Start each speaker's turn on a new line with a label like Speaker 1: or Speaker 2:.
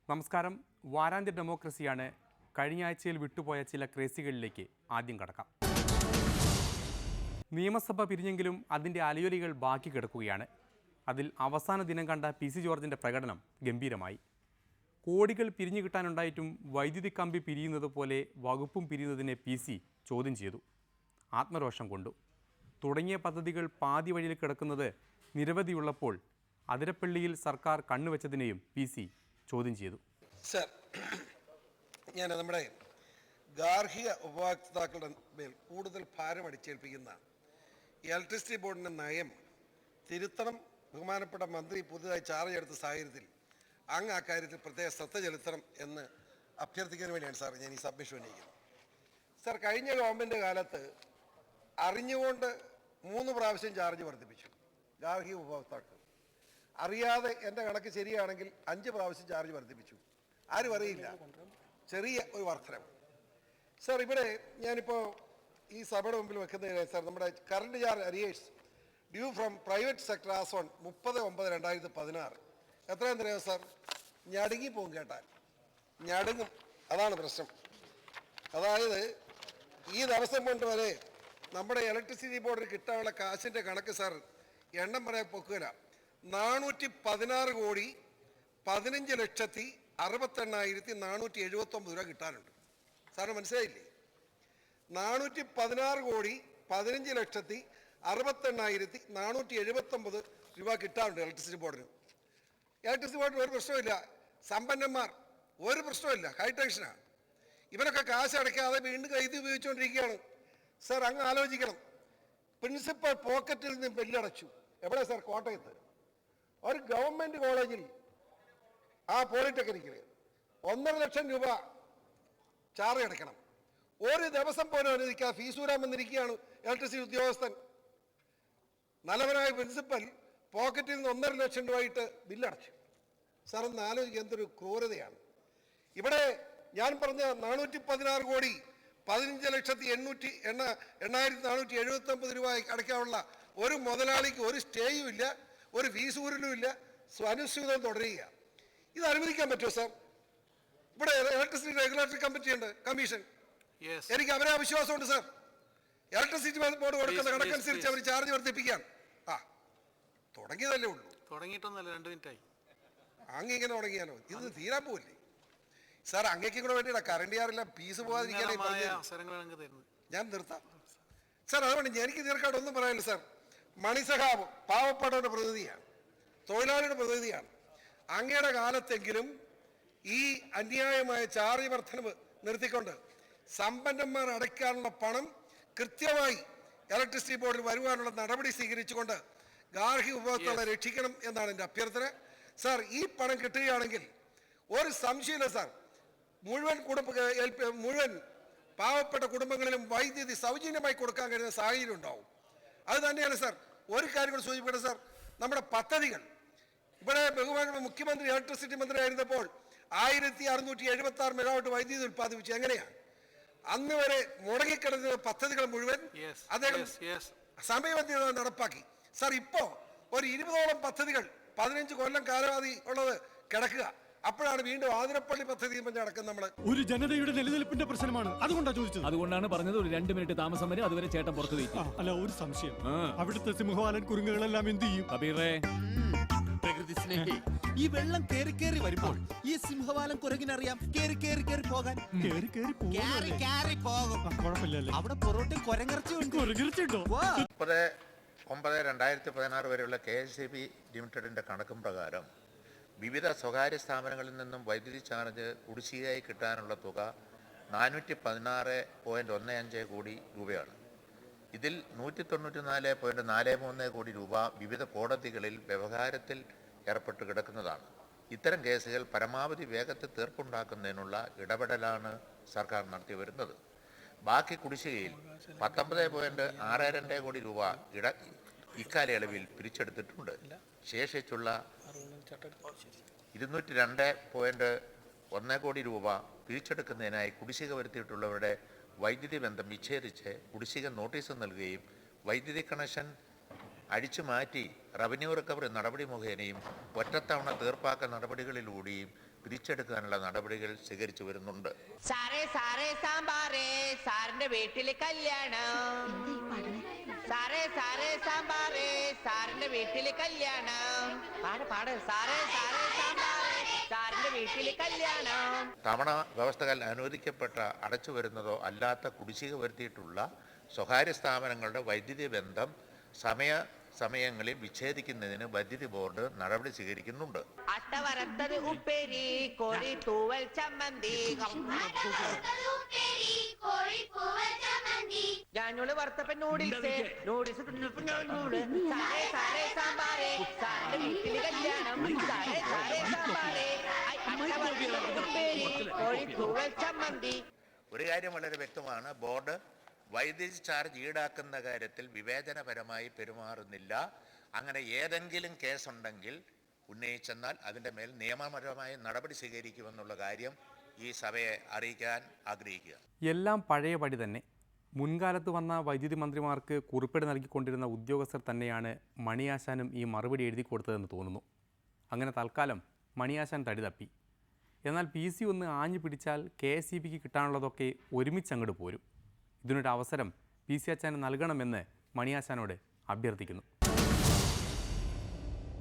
Speaker 1: നമസ്കാരം. വാരാന്ത്യ ഡെമോക്രസിയാണ്. കഴിഞ്ഞ ആഴ്ചയിൽ വിട്ടുപോയ ചില ക്രേസികളിലേക്ക് ആദ്യം കടക്കാം. നിയമസഭ പിരിഞ്ഞെങ്കിലും അതിൻ്റെ അലയൊലികൾ ബാക്കി കിടക്കുകയാണ്. അതിൽ അവസാന ദിനം കണ്ട PC ജോർജിൻ്റെ പ്രകടനം ഗംഭീരമായി. കോടികൾ പിരിഞ്ഞു കിട്ടാനുണ്ടായിട്ടും വൈദ്യുതി കമ്പി പിരിയുന്നത് പോലെ വകുപ്പും പിരിയുന്നതിനെ PC ചോദ്യം ചെയ്തു. ആത്മരോഷം കൊണ്ടു. തുടങ്ങിയ പദ്ധതികൾ പാതി വഴിയിൽ കിടക്കുന്നത് നിരവധിയുള്ളപ്പോൾ അതിരപ്പള്ളിയിൽ സർക്കാർ കണ്ണുവെച്ചതിനെയും PC ചോദ്യം ചെയ്തു.
Speaker 2: സർ, ഞാൻ നമ്മുടെ ഗാർഹിക ഉപഭോക്താക്കളുടെ മേൽ കൂടുതൽ ഭാരം അടിച്ചേൽപ്പിക്കുന്ന ഇലക്ട്രിസിറ്റി ബോർഡിൻ്റെ നയം തിരുത്തണം. ബഹുമാനപ്പെട്ട മന്ത്രി പുതുതായി ചാർജ് എടുത്ത സാഹചര്യത്തിൽ അങ്ങ് ആ കാര്യത്തിൽ പ്രത്യേക ശ്രദ്ധ ചെലുത്തണം എന്ന് അഭ്യർത്ഥിക്കുന്നതിന് വേണ്ടിയാണ് സാർ ഞാൻ ഈ സബ്മിഷൻ ഉന്നയിക്കുന്നത്. സാർ, കഴിഞ്ഞ ഗവൺമെൻറ് കാലത്ത് അറിഞ്ഞുകൊണ്ട് 3 പ്രാവശ്യം ചാർജ് വർദ്ധിപ്പിച്ചു ഗാർഹിക ഉപഭോക്താക്കൾ. അറിയാതെ എൻ്റെ കണക്ക് ശരിയാണെങ്കിൽ 5 പ്രാവശ്യം ചാർജ് വർദ്ധിപ്പിച്ചു. ആരും അറിയില്ല, ചെറിയ ഒരു വർധനം. സാർ, ഇവിടെ ഞാനിപ്പോൾ ഈ സഭയുടെ മുമ്പിൽ വെക്കുന്നത് സാർ, നമ്മുടെ current charge arrears due from private sector as on 30/9/2016 എത്രയെന്ന് അറിയാമോ സാർ? ഞടുങ്ങിപ്പോകും കേട്ടാൽ, ഞടുങ്ങും. അതാണ് പ്രശ്നം. അതായത് ഈ ദിവസം കൊണ്ട് വരെ നമ്മുടെ ഇലക്ട്രിസിറ്റി ബോർഡിന് കിട്ടാനുള്ള കാശിൻ്റെ കണക്ക് സാർ എണ്ണം പറയാൻ പൊക്കുകയില്ല. 416 കോടി 15,68,479 രൂപ കിട്ടാനുണ്ട്. സാറിന് മനസ്സിലായില്ലേ? 416 കോടി 15,68,479 രൂപ കിട്ടാനുണ്ട് ഇലക്ട്രിസിറ്റി ബോർഡിന്. ഇലക്ട്രിസിറ്റി ബോർഡിന് ഒരു പ്രശ്നമില്ല. സമ്പന്നന്മാർ ഒരു പ്രശ്നമില്ല, ഹൈ ടെൻഷനാണ്. ഇവരൊക്കെ കാശ് അടയ്ക്കാതെ വീണ്ടും കൈതി ഉപയോഗിച്ചുകൊണ്ടിരിക്കുകയാണ്. സാർ, അങ്ങ് ആലോചിക്കണം. പ്രിൻസിപ്പൽ പോക്കറ്റിൽ നിന്ന് ബില്ലടച്ചു. എവിടെ സാർ? കോട്ടയത്ത് ഒരു ഗവൺമെൻറ് കോളേജിൽ, ആ പോളിടെക്നിക്കിൽ 1.5 ലക്ഷം രൂപ ചാർജ് അടയ്ക്കണം. ഒരു ദിവസം പോലും അനുവദിക്കാതെ ഫീസ് ഊരാൻ വന്നിരിക്കുകയാണ് ഇലക്ട്രിസിറ്റി ഉദ്യോഗസ്ഥൻ. നല്ലവനായ പ്രിൻസിപ്പൽ പോക്കറ്റിൽ നിന്ന് 1.5 ലക്ഷം രൂപയായിട്ട് ബില്ലടച്ചു. സാർ, ഒന്ന് ആലോചിക്കുക, എന്തൊരു ക്രൂരതയാണ്. ഇവിടെ ഞാൻ പറഞ്ഞ 416 കോടി 15,8,479 രൂപ അടയ്ക്കാനുള്ള ഒരു മുതലാളിക്ക് ഒരു സ്റ്റേയും ഇല്ല, ഒരു ഫീസ് ഊരലും ഇല്ല, അനുസ്യൂതം തുടരുക. ഇത് അനുവദിക്കാൻ പറ്റുമോ സാർ? ഇവിടെ ഇലക്ട്രിസിറ്റി റെഗുലേറ്ററി കമ്മീഷൻ, എനിക്ക് അവരെ വിശ്വാസമുണ്ട് സാർ. ഇലക്ട്രിസിറ്റി ബോർഡ് കൊടുക്കുന്ന കണക്കനുസരിച്ച് അവർ ചാർജ് വർദ്ധിപ്പിക്കാൻ തുടങ്ങിയതല്ലേ ഉള്ളൂ.
Speaker 3: തുടങ്ങിയിട്ടൊന്നല്ല, 2 മിനിറ്റായി.
Speaker 2: ഇങ്ങനെ തുടങ്ങിയാലോ? ഇത് തീരാൻ പോവില്ലേ സാർ? അങ്ങേക്കും കൂടെ വേണ്ടിയിട്ടാ കറണ്ട് ചാർജില്ല ഫീസ് പോകാതിരിക്കാനായി ഞാൻ നിർത്താം സാർ. അതുകൊണ്ട് എനിക്ക് തീർക്കാട് ഒന്നും പറയാനില്ല സാർ. മണിസഖാവ് പാവപ്പെട്ടവരുടെ പ്രതിനിധിയാണ്, തൊഴിലാളിയുടെ പ്രതിനിധിയാണ്. അങ്ങയുടെ കാലത്തെങ്കിലും ഈ അന്യായമായ ചാർജ് വർധനവ് നിർത്തിക്കൊണ്ട് സമ്പന്നന്മാർ അടയ്ക്കാനുള്ള പണം കൃത്യമായി ഇലക്ട്രിസിറ്റി ബോർഡിൽ വരുവാനുള്ള നടപടി സ്വീകരിച്ചുകൊണ്ട് ഗാർഹിക ഉപഭോക്താക്കളെ രക്ഷിക്കണം എന്നാണ് എൻ്റെ അഭ്യർത്ഥന സാർ. ഈ പണം കിട്ടുകയാണെങ്കിൽ ഒരു സംശയമില്ല സാർ, മുഴുവൻ പാവപ്പെട്ട കുടുംബങ്ങളിലും വൈദ്യുതി സൗജന്യമായി കൊടുക്കാൻ കഴിയുന്ന സാഹചര്യം ഉണ്ടാവും. അത് തന്നെയാണ് സാർ. ഒരു കാര്യം കൂടെ സൂചിപ്പിക്കട്ടെ സാർ, നമ്മുടെ പദ്ധതികൾ ഇവിടെ ബഹുമാനപ്പെട്ട മുഖ്യമന്ത്രി ഇലക്ട്രിസിറ്റി മന്ത്രി ആയിരുന്നപ്പോൾ 1676 മെഗാവാട്ട് വൈദ്യുതി ഉൽപ്പാദിപ്പിച്ചു. എങ്ങനെയാണ്? അന്ന് വരെ മുടങ്ങിക്കിടന്ന പദ്ധതികൾ മുഴുവൻ അദ്ദേഹം സമയബന്ധിത നടപ്പാക്കി സാർ. ഇപ്പോൾ ഒരു 20ഓളം പദ്ധതികൾ 15 കൊല്ലം കാലാവധി ഉള്ളത് കിടക്കുക. അപ്പോഴാണ് വീണ്ടും ആതിരപ്പള്ളി പദ്ധതി നടക്കുന്നത്. നമ്മൾ
Speaker 4: ഒരു ജനതയുടെ നിലനിൽപ്പിന്റെ പ്രശ്നമാണ്, അതുകൊണ്ടാണ് ചോദിച്ചത്.
Speaker 5: അതുകൊണ്ടാണ് പറഞ്ഞത് ഒരു 2 മിനിറ്റ് താമസം വരെ, അതുവരെ ചേട്ടൻ പുറത്തു വയ്ക്കും.
Speaker 4: അല്ല, ഒരു സംശയം, അവിടുത്തെ സിംഹവാലൻ കുരുങ്ങുകളെല്ലാം എന്ത് ചെയ്യും?
Speaker 6: പ്രകൃതി സ്നേഹി, ഈ വെള്ളം കേറി കേറി വരുമ്പോൾ ഈ സിംഹവാലം കുരങ്ങിനറിയാം കേറി കേറി കേറി പോകാൻ.
Speaker 4: കുഴപ്പമില്ലല്ലേ?
Speaker 6: അവിടെ പൊറോട്ടിൽ കുരങ്ങിറച്ചിയുണ്ടോ?
Speaker 7: 30/9/2016 വരെയുള്ള KSEB ലിമിറ്റഡിൻ്റെ കണക്കും പ്രകാരം വിവിധ സ്വകാര്യ സ്ഥാപനങ്ങളിൽ നിന്നും വൈദ്യുതി ചാർജ് കുടിശ്ശികയായി കിട്ടാനുള്ള തുക 416.15 കോടി രൂപയാണ്. ഇതിൽ 194.43 കോടി രൂപ വിവിധ കോടതികളിൽ വ്യവഹാരത്തിൽ ഏർപ്പെട്ട് കിടക്കുന്നതാണ്. ഇത്തരം കേസുകൾ പരമാവധി വേഗത്തിൽ തീർപ്പുണ്ടാക്കുന്നതിനുള്ള ഇടപെടലാണ് സർക്കാർ നടത്തി വരുന്നത്. ബാക്കി കുടിശ്ശികയിൽ 19.62 കോടി രൂപ ഇക്കാലയളവിൽ പിരിച്ചെടുത്തിട്ടുണ്ട്. ശേഷിച്ചുള്ള 202.1 കോടി രൂപ പിരിച്ചെടുക്കുന്നതിനായി കുടിശ്ശിക വരുത്തിയിട്ടുള്ളവരുടെ വൈദ്യുതി ബന്ധം വിച്ഛേദിച്ച് കുടിശ്ശിക നോട്ടീസ് നൽകുകയും വൈദ്യുതി കണക്ഷൻ അഴിച്ചു മാറ്റി റവന്യൂ റിക്കവറി നടപടി മുഖേനയും ഒറ്റത്തവണ തീർപ്പാക്കൽ നടപടികളിലൂടെയും പിരിച്ചെടുക്കാനുള്ള നടപടികൾ സ്വീകരിച്ചു വരുന്നുണ്ട്.
Speaker 3: സാറേ സാറേ സാമ്പാറേ സാറിന്റെ വീട്ടില് കല്യാണം. സാറേ സാറേ സാമ്പാറേ സാറിന്റെ വീട്ടില് കല്യാണം. പാട് പാട് സാറേ സാറേ സാമ്പാറേ സാറിന്റെ വീട്ടില് കല്യാണം.
Speaker 7: തവണ വ്യവസ്ഥകൾ അനുവദിക്കപ്പെട്ട അടച്ചു വരുന്നതോ അല്ലാത്ത കുടിശ്ശിക വരുത്തിയിട്ടുള്ള സ്വകാര്യ സ്ഥാപനങ്ങളുടെ വൈദ്യുതി ബന്ധം സമയങ്ങളിൽ വിച്ഛേദിക്കുന്നതിന് വൈദ്യുതി ബോർഡ് നടപടി സ്വീകരിക്കുന്നുണ്ട്.
Speaker 3: അട്ട വറുത്തത് ഉപ്പേരി കോഴി തൂവൽ ചമ്മന്തി. ഞാനോട് വറുത്തപ്പൻ നൂഡിൽസ് നൂഡിൽസ് തിന്നപ്പൻ ഞാനോട്. സാറേ സാറേ സാമ്പാറേ സാറിന്റെ വീട്ടില് കല്യാണം. സാറേ സാറേ സാമ്പാറേ അട്ട വറുത്തത് ഉപ്പേരി കോഴി തൂവൽ ചമ്മന്തി.
Speaker 7: ഒരു കാര്യം വളരെ വ്യക്തമാണ്, ബോർഡ് വൈദ്യുതി ചാർജ് ഈടാക്കുന്ന കാര്യത്തിൽ വിവേചനപരമായി പെരുമാറുന്നില്ല. അങ്ങനെ ഏതെങ്കിലും കേസുണ്ടെങ്കിൽ ഉന്നയിച്ചെന്നാൽ അതിൻ്റെ മേൽ നിയമപരമായ നടപടി സ്വീകരിക്കുമെന്നുള്ള കാര്യം ഈ സഭയെ അറിയിക്കാൻ ആഗ്രഹിക്കുക.
Speaker 1: എല്ലാം പഴയപടി തന്നെ. മുൻകാലത്ത് വന്ന വൈദ്യുതി മന്ത്രിമാർക്ക് കുറിപ്പേട് നൽകിക്കൊണ്ടിരുന്ന ഉദ്യോഗസ്ഥർ തന്നെയാണ് മണിയാശാനും ഈ മറുപടി എഴുതി കൊടുത്തതെന്ന് തോന്നുന്നു. അങ്ങനെ തൽക്കാലം മണിയാശാൻ തടി തപ്പി. എന്നാൽ PC ഒന്ന് ആഞ്ഞു പിടിച്ചാൽ KSEBക്ക് കിട്ടാനുള്ളതൊക്കെ ഒരുമിച്ചങ്ങോട്ട് പോരും. ഇതിനൊരു അവസരം PC അച്ചാന് നൽകണമെന്ന് മണിയാശാനോട് അഭ്യർത്ഥിക്കുന്നു.